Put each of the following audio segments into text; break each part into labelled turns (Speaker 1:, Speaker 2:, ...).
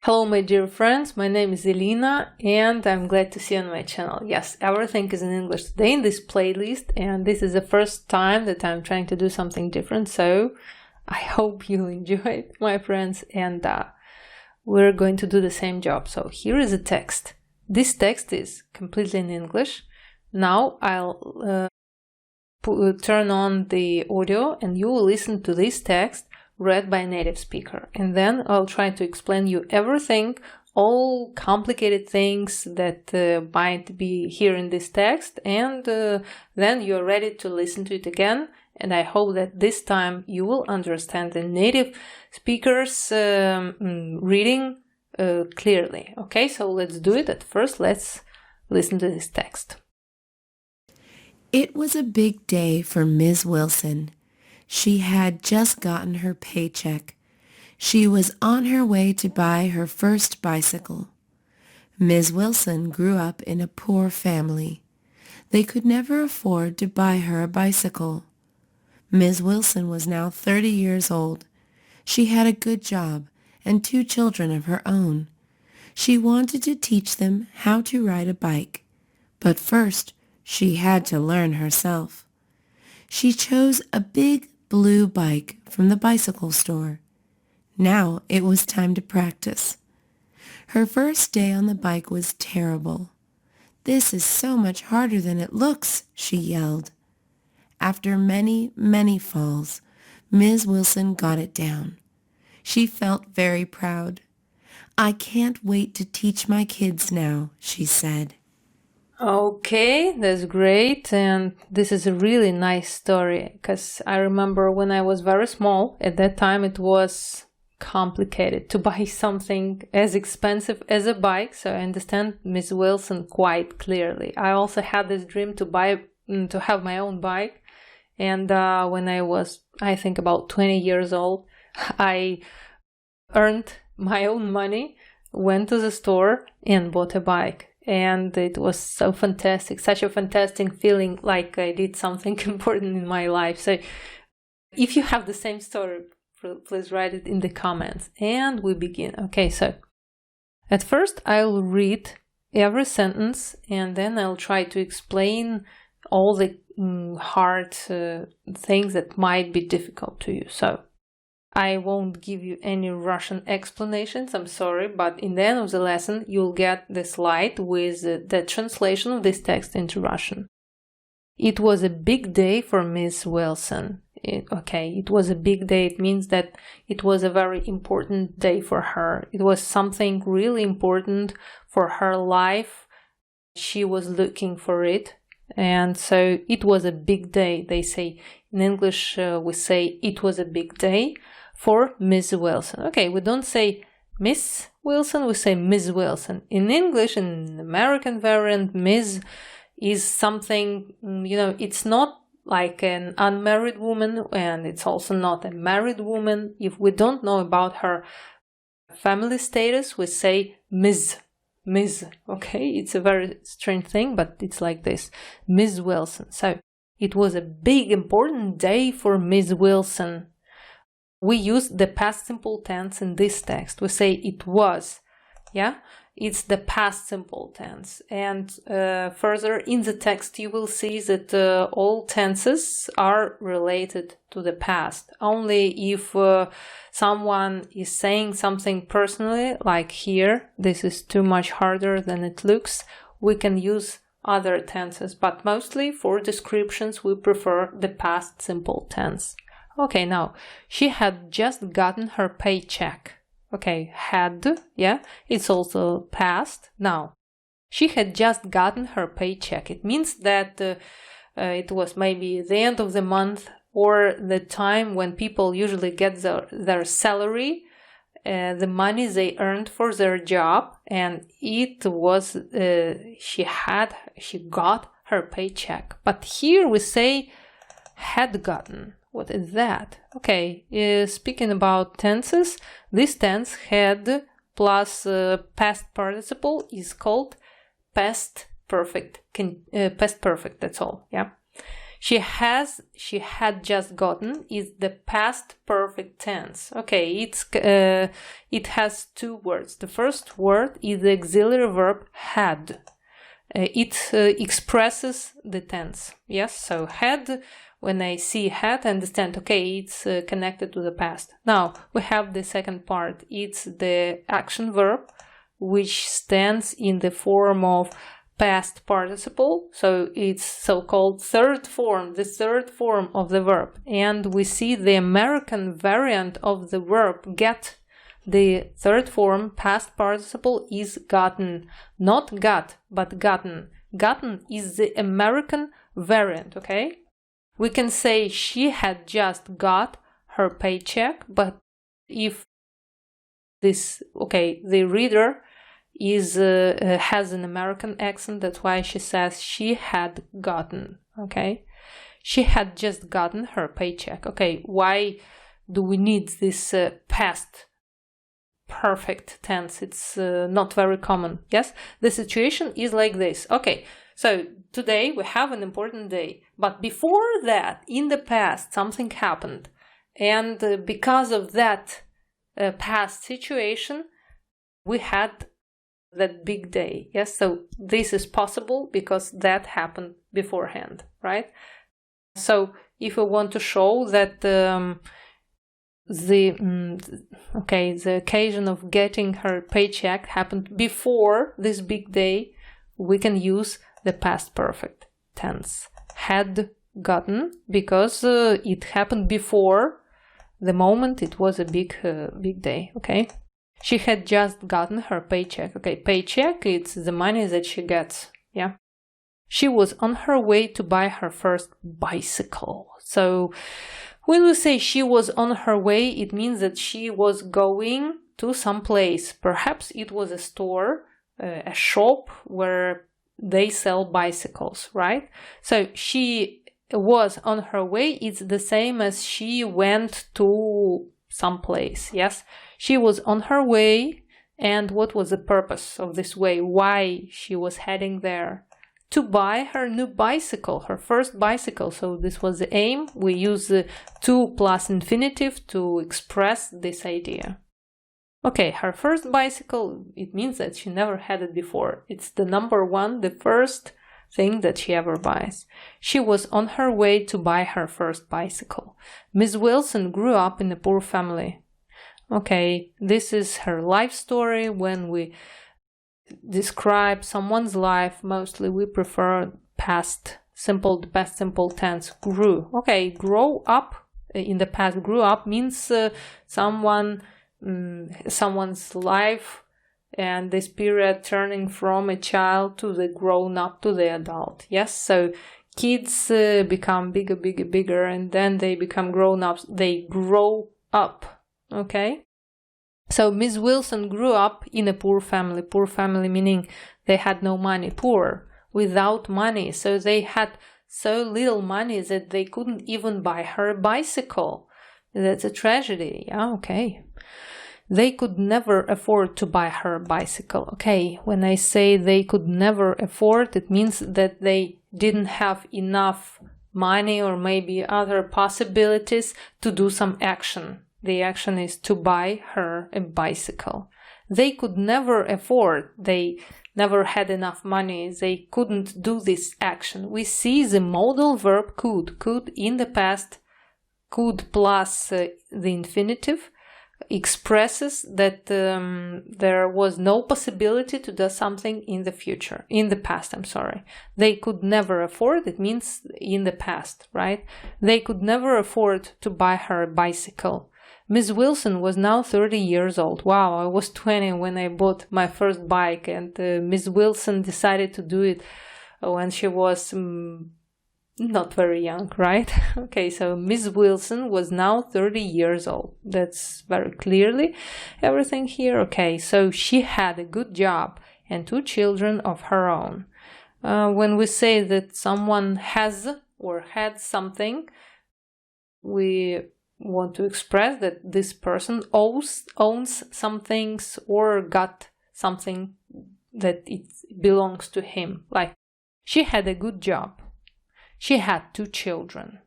Speaker 1: Hello my dear friends, my name is Elena and I'm glad to see you on my channel. Yes, everything is in English today in this playlist and this is the first time that I'm trying to do something different, so I hope you enjoy it, my friends, and we're going to do the same job. So here is a text. This text is completely in English. Now I'll turn on the audio and you will listen to this text read by a native speaker, and then I'll try to explain you everything, all complicated things that might be here in this text, and then you're ready to listen to it again, and I hope that this time you will understand the native speaker's reading clearly. Okay, so let's do it. At first, let's listen to this text.
Speaker 2: It was a big day for Ms. Wilson. She had just gotten her paycheck. She was on her way to buy her first bicycle. Ms. Wilson grew up in a poor family. They could never afford to buy her a bicycle. Ms. Wilson was now 30 years old. She had a good job and 2 children of her own. She wanted to teach them how to ride a bike, but first she had to learn herself. She chose a big blue bike from the bicycle store. Now it was time to practice. Her first day on the bike was terrible. "This is so much harder than it looks," she yelled. After many, many falls, Ms. Wilson got it down. She felt very proud. "I can't wait to teach my kids now," she said.
Speaker 1: Okay, that's great, and this is a really nice story, because I remember when I was very small, at that time it was complicated to buy something as expensive as a bike, so I understand Miss Wilson quite clearly. I also had this dream to have my own bike, and when I was, I think, about 20 years old, I earned my own money, went to the store and bought a bike. And it was so fantastic, such a fantastic feeling, like I did something important in my life. So if you have the same story, please write it in the comments. And we begin. Okay, so at first I'll read every sentence and then I'll try to explain all the hard things that might be difficult to you. So I won't give you any Russian explanations, I'm sorry, but in the end of the lesson you'll get the slide with the translation of this text into Russian. It was a big day for Miss Wilson. It was a big day. It means that it was a very important day for her. It was something really important for her life. She was looking for it. And so it was a big day. They say in English, we say it was a big day for Miss Wilson. Okay, we don't say Miss Wilson, we say Miss Wilson. In English, in American variant, Miss is something, it's not like an unmarried woman and it's also not a married woman. If we don't know about her family status, we say Ms. Okay, it's a very strange thing, but it's like this. Miss Wilson. So it was a big, important day for Miss Wilson. We use the past simple tense in this text. We say it was, yeah? It's the past simple tense. And further in the text, you will see that all tenses are related to the past. Only if someone is saying something personally, like here, this is too much harder than it looks, we can use other tenses. But mostly for descriptions, we prefer the past simple tense. Okay, now, she had just gotten her paycheck. Okay, had, yeah, it's also past. Now, she had just gotten her paycheck. It means that it was maybe the end of the month or the time when people usually get their salary, the money they earned for their job, and it was, she got her paycheck. But here we say had gotten. What is that? Okay, speaking about tenses, this tense had plus past participle is called past perfect. Past perfect, that's all, yeah. She had just gotten is the past perfect tense. Okay, it has two words. The first word is the auxiliary verb had. It expresses the tense. Yes, so had, when I see had, I understand, okay, it's connected to the past. Now, we have the second part. It's the action verb, which stands in the form of past participle, so it's so-called third form, the third form of the verb. And we see the American variant of the verb get. The third form, past participle, is gotten. Not got, but gotten. Gotten is the American variant, okay? We can say she had just got her paycheck, but if this, okay, the reader has an American accent, that's why she says she had gotten, okay? She had just gotten her paycheck. Okay, why do we need this past perfect tense? It's not very common, yes? The situation is like this. Okay, so today we have an important day, but before that, in the past, something happened. And because of that past situation, we had that big day. Yes, so this is possible because that happened beforehand, right? So if we want to show that the occasion of getting her paycheck happened before this big day, we can use the past perfect tense. Had gotten, because it happened before the moment it was a big day, okay? She had just gotten her paycheck. Okay, paycheck, it's the money that she gets, yeah? She was on her way to buy her first bicycle. So when we say she was on her way, it means that she was going to some place. Perhaps it was a store, a shop where they sell bicycles, right? So she was on her way. It's the same as she went to some place, yes? She was on her way, and what was the purpose of this way? Why she was heading there? To buy her new bicycle, her first bicycle. So this was the aim. We use the to plus infinitive to express this idea. Okay, her first bicycle, it means that she never had it before. It's the number one, the first thing that she ever buys. She was on her way to buy her first bicycle. Miss Wilson grew up in a poor family. Okay, this is her life story. When we describe someone's life, mostly we prefer past simple tense. Grew. Okay, grow up in the past. Grew up means someone's life and this period turning from a child to the grown up to the adult. Yes, so kids become bigger, and then they become grown ups. They grow up. Okay, so Miss Wilson grew up in a poor family. Poor family meaning they had no money. Poor, without money. So they had so little money that they couldn't even buy her a bicycle. That's a tragedy. Yeah, okay. They could never afford to buy her a bicycle. Okay, when I say they could never afford, it means that they didn't have enough money or maybe other possibilities to do some action. The action is to buy her a bicycle. They could never afford, they never had enough money, they couldn't do this action. We see the modal verb could. Could in the past, could plus the infinitive expresses that there was no possibility to do something in the future, in the past, I'm sorry. They could never afford, it means in the past, right? They could never afford to buy her a bicycle. Miss Wilson was now 30 years old. Wow, I was 20 when I bought my first bike, and Miss Wilson decided to do it when she was not very young, right? Okay, so Miss Wilson was now 30 years old. That's very clearly everything here. Okay, so she had a good job and 2 children of her own. When we say that someone has or had something, we want to express that this person owns some things or got something that it belongs to him. Like, she had a good job. She had 2 children.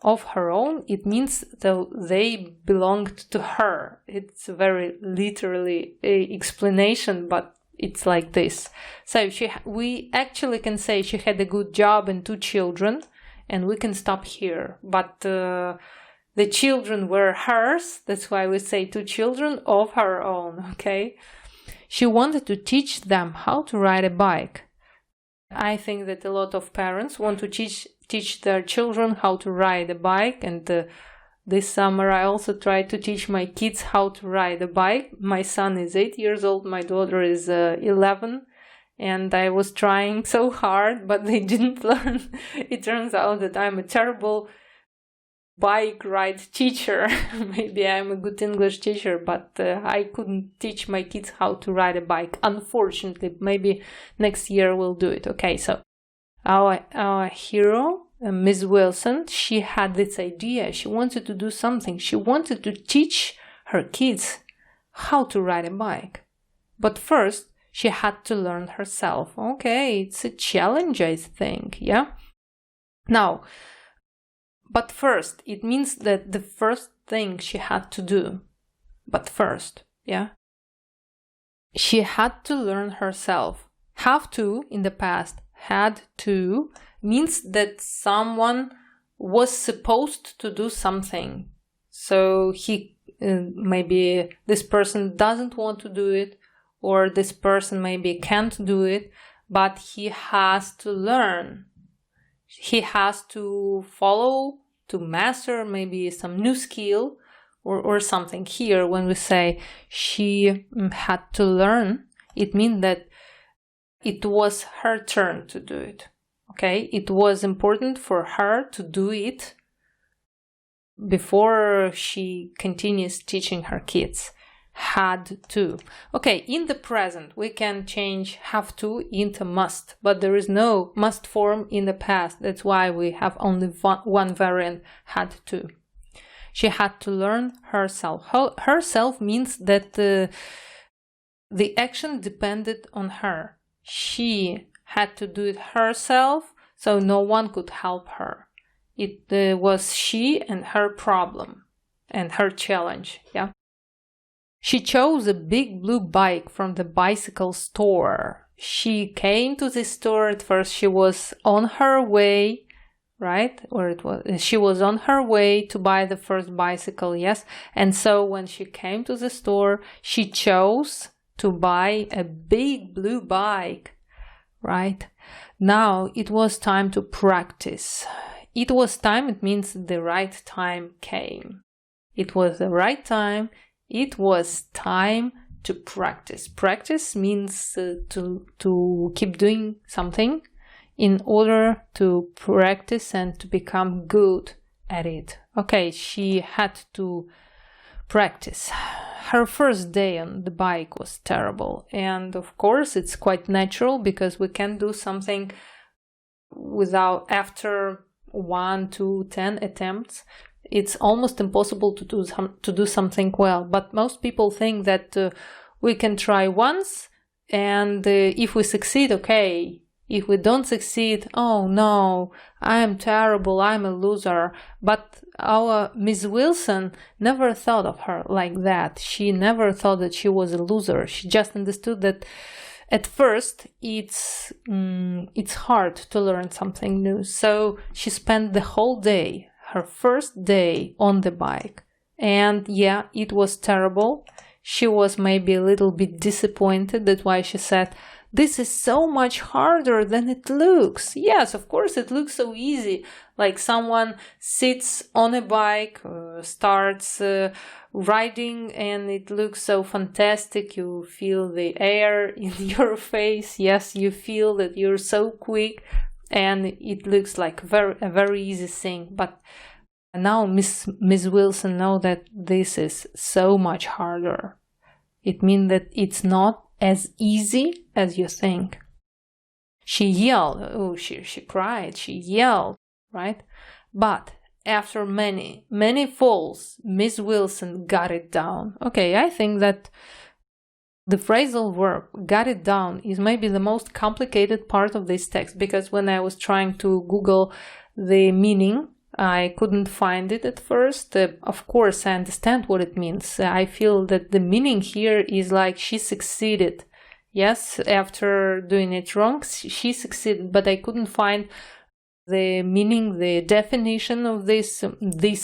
Speaker 1: Of her own, it means that they belonged to her. It's a very literally explanation, but it's like this. So we actually can say she had a good job and 2 children, and we can stop here. But the children were hers. That's why we say 2 children of her own, okay? She wanted to teach them how to ride a bike. I think that a lot of parents want to teach their children how to ride a bike, and this summer I also tried to teach my kids how to ride a bike. My son is 8 years old, my daughter is 11, and I was trying so hard, but they didn't learn. It turns out that I'm a terrible bike ride teacher. Maybe I'm a good English teacher, but I couldn't teach my kids how to ride a bike, unfortunately. Maybe next year we'll do it. Okay, so our hero, Miss Wilson, she had this idea. She wanted to do something. She wanted to teach her kids how to ride a bike. But first, she had to learn herself. Okay, it's a challenge, I think, yeah? Now, but first, it means that the first thing she had to do, but first, yeah? She had to learn herself. Have to, in the past, had to, means that someone was supposed to do something. So maybe this person doesn't want to do it, or this person maybe can't do it, but he has to learn. He has to follow, to master maybe some new skill or something. Here, when we say she had to learn, it means that it was her turn to do it. Okay, it was important for her to do it before she continues teaching her kids. Had to. Okay, in the present, we can change have to into must, but there is no must form in the past. That's why we have only one variant, had to. She had to learn herself. Herself means that the action depended on her. She had to do it herself, so no one could help her. It was she and her problem and her challenge, yeah? She chose a big blue bike from the bicycle store. She came to the store. At first she was on her way, right? She was on her way to buy the first bicycle, yes? And so when she came to the store, she chose to buy a big blue bike, right? Now it was time to practice. It was time, it means the right time came. It was the right time. It was time to practice. Practice means to keep doing something in order to practice and to become good at it. Okay, she had to practice. Her first day on the bike was terrible. And of course, it's quite natural because we can do something after 1, 2, 10 attempts. It's almost impossible to do something well, but most people think that we can try once, and if we succeed, okay. If we don't succeed, oh no, I am terrible, I'm a loser. But our Miss Wilson never thought of her like that. She never thought that she was a loser. She just understood that at first it's hard to learn something new. So she spent the whole day, her first day on the bike. And yeah, it was terrible. She was maybe a little bit disappointed. That's why she said, "This is so much harder than it looks." Yes, of course, it looks so easy. Like someone sits on a bike, starts riding, and it looks so fantastic. You feel the air in your face. Yes, you feel that you're so quick. And it looks like a very easy thing. But now Miss Wilson knows that this is so much harder. It means that it's not as easy as you think. She yelled. She cried. She yelled, right? But after many, many falls, Miss Wilson got it down. Okay, I think that The phrasal verb, got it down, is maybe the most complicated part of this text, because when I was trying to Google the meaning, I couldn't find it at first. Of course, I understand what it means. I feel that the meaning here is like she succeeded. Yes, after doing it wrong, she succeeded, but I couldn't find the meaning, the definition of this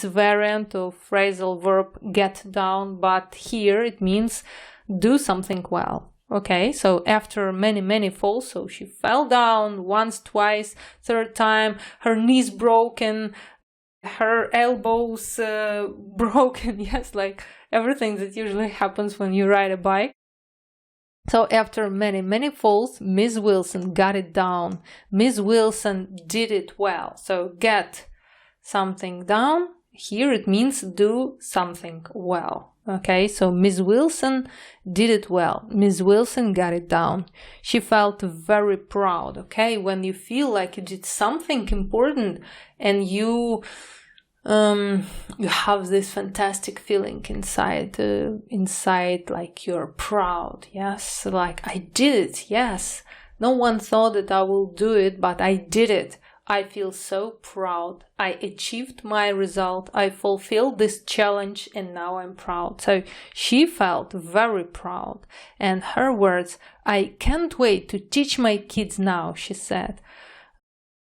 Speaker 1: variant of phrasal verb, get down, but here it means do something well. Okay, so after many falls, so she fell down once, twice, third time, her knees broken, her elbows broken, yes, like everything that usually happens when you ride a bike. So after many falls, Miss Wilson got it down. Miss Wilson did it well. So get something down, here it means do something well. Okay, so Miss Wilson did it well. Miss Wilson got it down. She felt very proud. Okay, when you feel like you did something important and you have this fantastic feeling inside, like you're proud. Yes, like I did it. Yes, no one thought that I will do it, but I did it. I feel so proud. I achieved my result. I fulfilled this challenge and now I'm proud. So she felt very proud. And her words, I can't wait to teach my kids now, she said.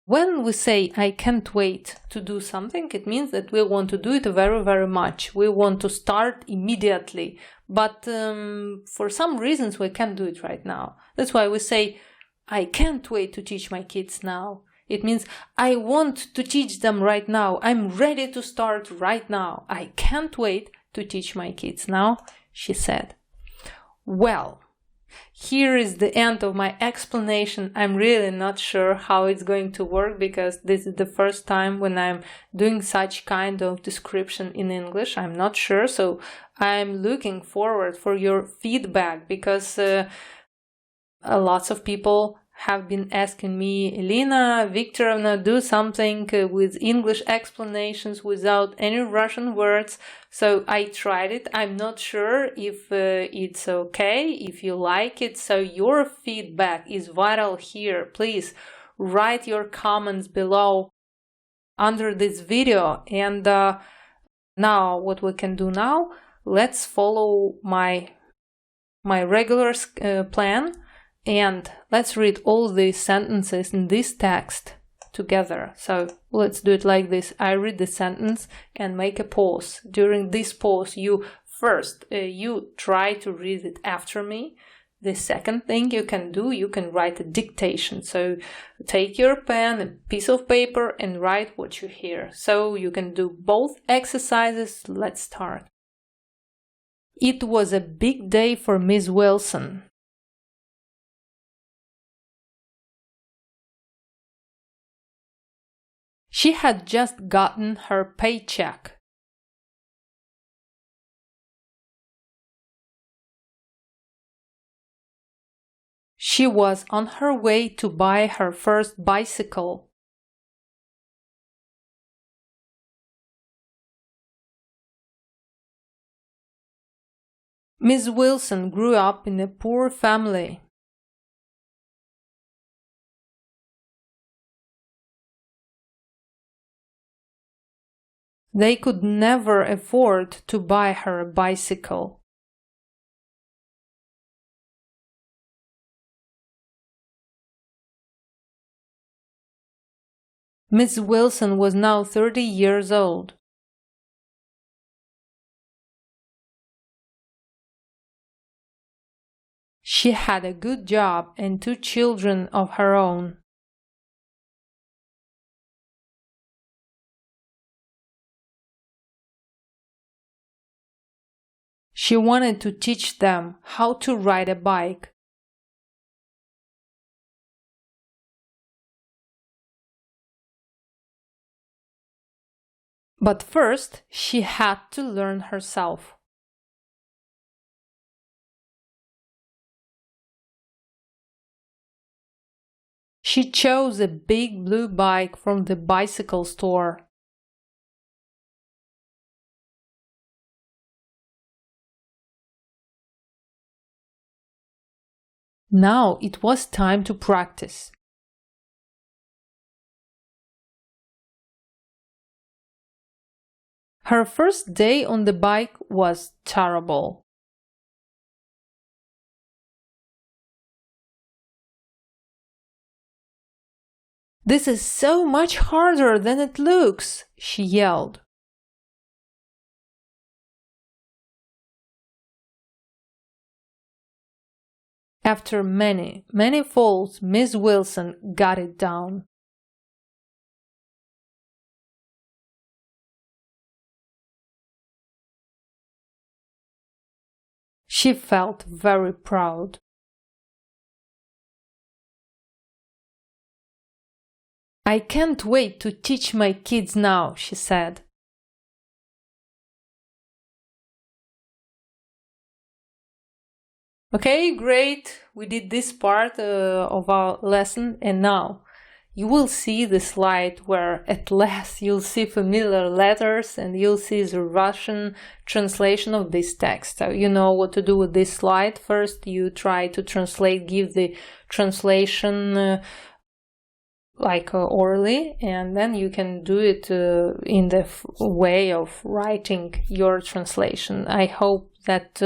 Speaker 1: When we say I can't wait to do something, it means that we want to do it very much. We want to start immediately. But for some reasons we can't do it right now. That's why we say I can't wait to teach my kids now. It means I want to teach them right now. I'm ready to start right now. I can't wait to teach my kids now, she said. Well, here is the end of my explanation. I'm really not sure how it's going to work because this is the first time when I'm doing such kind of description in English. I'm not sure, so I'm looking forward for your feedback because lots of people have been asking me, Elena Viktorovna, do something with English explanations without any Russian words. So I tried it. I'm not sure if it's okay, if you like it. So your feedback is vital here. Please write your comments below under this video. And now what we can do now, let's follow my regular plan. And let's read all these sentences in this text together. So let's do it like this. I read the sentence and make a pause. During this pause, you try to read it after me. The second thing you can do, you can write a dictation. So take your pen, a piece of paper, and write what you hear. So you can do both exercises. Let's start. It was a big day for Miss Wilson. She had just gotten her paycheck. She was on her way to buy her first bicycle. Miss Wilson grew up in a poor family. They could never afford to buy her a bicycle. Miss Wilson was now 30 years old. She had a good job and 2 children of her own. She wanted to teach them how to ride a bike. But first, she had to learn herself. She chose a big blue bike from the bicycle store. Now it was time to practice. Her first day on the bike was terrible. "This is so much harder than it looks," she yelled. After many, many falls, Miss Wilson got it down. She felt very proud. "I can't wait to teach my kids now," she said. Okay, great. We did this part of our lesson, and now you will see the slide where at last you'll see familiar letters and you'll see the Russian translation of this text. So you know what to do with this slide. First, you try to translate, give the translation orally, and then you can do it in the way of writing your translation. I hope that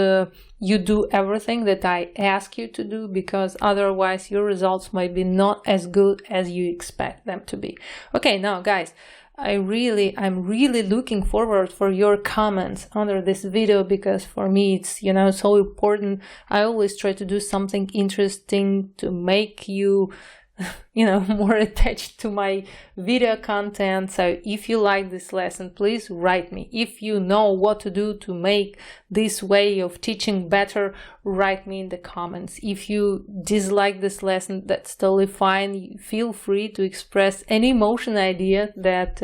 Speaker 1: you do everything that I ask you to do, because otherwise your results might be not as good as you expect them to be. Okay, now guys, I'm really looking forward for your comments under this video, because for me it's so important. I always try to do something interesting to make you more attached to my video content. So if you like this lesson, please write me. If you know what to do to make this way of teaching better, write me in the comments. If you dislike this lesson, that's totally fine. Feel free to express any emotion idea that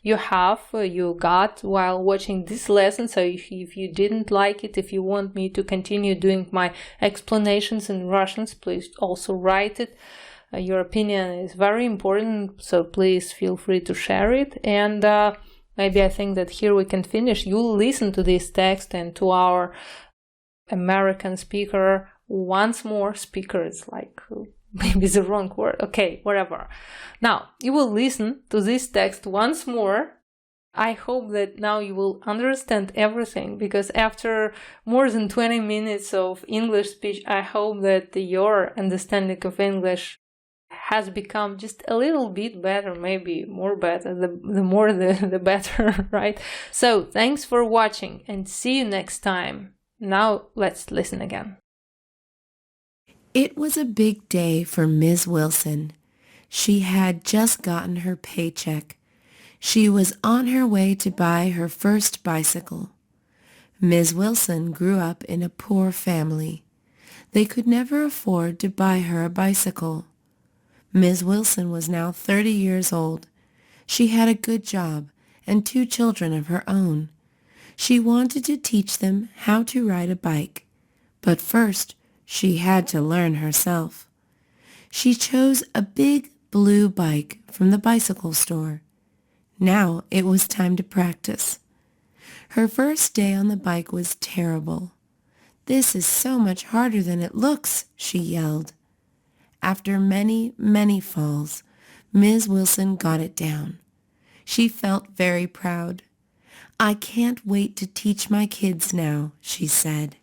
Speaker 1: you got while watching this lesson. So if you didn't like it, if you want me to continue doing my explanations in Russian, please also write it. Your opinion is very important, so please feel free to share it. And maybe I think that here we can finish. You'll listen to this text and to our American speaker once more. Speaker is maybe the wrong word. Okay, whatever. Now, you will listen to this text once more. I hope that now you will understand everything, because after more than 20 minutes of English speech, I hope that your understanding of English has become just a little bit better, maybe more better. The more the better, right? So thanks for watching and see you next time. Now let's listen again.
Speaker 2: It was a big day for Ms. Wilson. She had just gotten her paycheck. She was on her way to buy her first bicycle. Ms. Wilson grew up in a poor family. They could never afford to buy her a bicycle. Ms. Wilson was now 30 years old. She had a good job and 2 children of her own. She wanted to teach them how to ride a bike, but first she had to learn herself. She chose a big blue bike from the bicycle store. Now it was time to practice. Her first day on the bike was terrible. "This is so much harder than it looks," she yelled. After many, many falls, Ms. Wilson got it down. She felt very proud. "I can't wait to teach my kids now," she said.